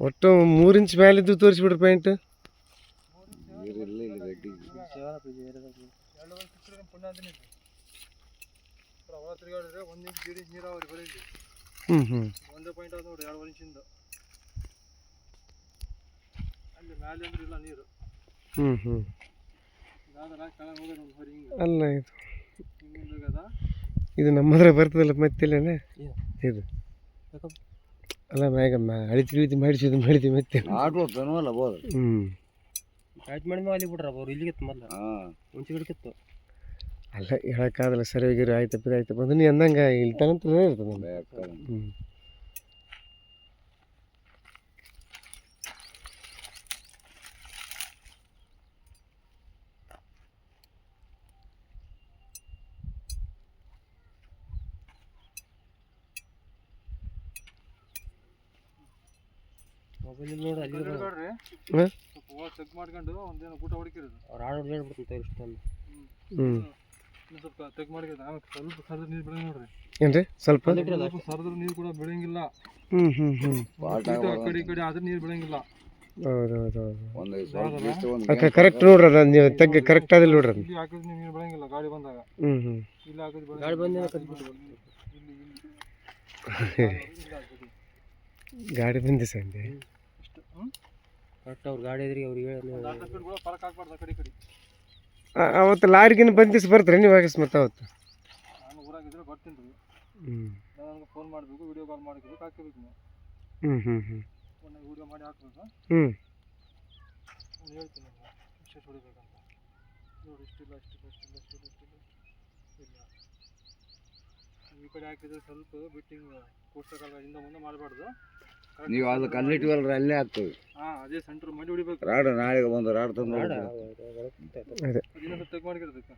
ಒಟ್ಟು 3 ಇಂಚ್ ಮೇಲಿದ್ದು ತೋರಿಸ್ಬಿಡ್ರಿ ಪಾಯಿಂಟ್. ಒಂದೇ ಪಾಯಿಂಟ್ ಆದ ನೋಡ್ರಿ 2 ಇಂಚಿಂದ ಅಲ್ಲಿ ಮೇಲೆ ಅಂದ್ರೆ ಇಲ್ಲ ನೀರು. ಅಲ್ಲ ಇದು ನಮ್ಮದ್ರ ಬರ್ತದಲ್ಲ ಮತ್ತಿಲ್ಲನೆ ಇದು ಅಲ್ಲ ಮ್ಯಾಗ ಅಳಿತಿ ಮಾಡಿದ್ವಿ ಮತ್ತೆ ಅಲ್ಲ ಹೇಳಕ್ಕಾಗಲ್ಲ ಸರಿಯಾಗಿರೋ ಆಯ್ತಪ್ಪ ಬಂದು ನೀ ಅಂದಂಗ ಇಲ್ಲಿ ತನಕ ಇರ್ತದೆ. ಚೆಕ್ ಮಾಡ್ಕೊಂಡು ಒಂದೇನೋ ಊಟ ಹೊಡಿಕಿರೋದು ಅವ್ರು ಆಡೋದು ಹೇಳ್ಬಿಡ್ತಂತ ಇಷ್ಟೊಂದು ಸ್ವಲ್ಪ ಚೆಕ್ ಮಾಡಿದ್ರೆ ಆಮೇಲೆ ಸ್ವಲ್ಪ ಸರದ ನೀರು ಬೆಳಗ್ಗೆ ನೋಡ್ರಿ ಏನ್ರಿ ಸ್ವಲ್ಪ ಸರದ್ರ ನೀರು ಕೂಡ ಬೆಳಂಗಿಲ್ಲ. ಕಡೆ ಕಡೆ ಆದ್ರೆ ನೀರು ಬೆಳಂಗಿಲ್ಲ. ಕರೆಕ್ಟ್ ನೋಡ್ರಿ ನೀವು ತೆಗ್ಗ ಕರೆಕ್ಟ್ ಆದಿಲ್ಲ ನೋಡ್ರಿ. ಇಲ್ಲಿ ಹಾಕಿದ್ರೆ ನೀರು ಬೆಳಂಗಿಲ್ಲ ಗಾಡಿ ಬಂದಾಗ. ಇಲ್ಲಿ ಹಾಕಿದ್ರೆ ಗಾಡಿ ಬಂದ ಗಾಡಿ ಬಂದಿ ಸಂದೆ ಕರೆಕ್ಟ್ ಅವ್ರ ಗಾಡಿ ಇದ್ರಿ ಅವ್ರಿಗೆ ಫರಕ್ ಹಾಕ್ಬಾರ್ದು ಕಡೆ ಕಡೆ. ಅವತ್ತು ಲಾರಿಗಿನ ಬಂದಿಸ್ ಬರ್ತಾರೆ ನೀವು ಅಕಸ್ಮಾತ್ ಅವತ್ತು ನಾನು ಊರಾಗಿದ್ರೆ ಬರ್ತೀನಿ ರೀ. ನನಗೆ ಫೋನ್ ಮಾಡಬೇಕು, ವಿಡಿಯೋ ಕಾಲ್ ಮಾಡಬೇಕು, ಹಾಕಬೇಕು ನೀವು. ವಿಡಿಯೋ ಮಾಡಿ ಹಾಕ್ಬೇಕು. ನಾನು ಹೇಳ್ತೀನಿ ಇಷ್ಟು ಹೊಡಿಬೇಕಂತ ನೋಡಿ. ಇಷ್ಟಿಲ್ಲ ಈ ಕಡೆ ಹಾಕಿದ್ರೆ ಸ್ವಲ್ಪ ಬಿಟ್ಟಿಂಗ್ ಪೋಷಕಾಲ ಹಿಂದೆ ಮುಂದೆ ಮಾಡಬಾರ್ದು. ನೀವು ಅದು ಕಲ್ಲಿಟ್ಟಿವಲ್ರಿ ಅಲ್ಲೇ ಆಗ್ತದೆ. ಅದೇ ಸೆಂಟ್ರ್ ಮಾಡಿ ಹೊಡಿಬೇಕು. ರಾಡ್ ನಾಳೆಗೆ ಬಂದು ರಾಡ್ ತಂದು ಚೆಕ್ ಮಾಡಿರೋದಕ್ಕೆ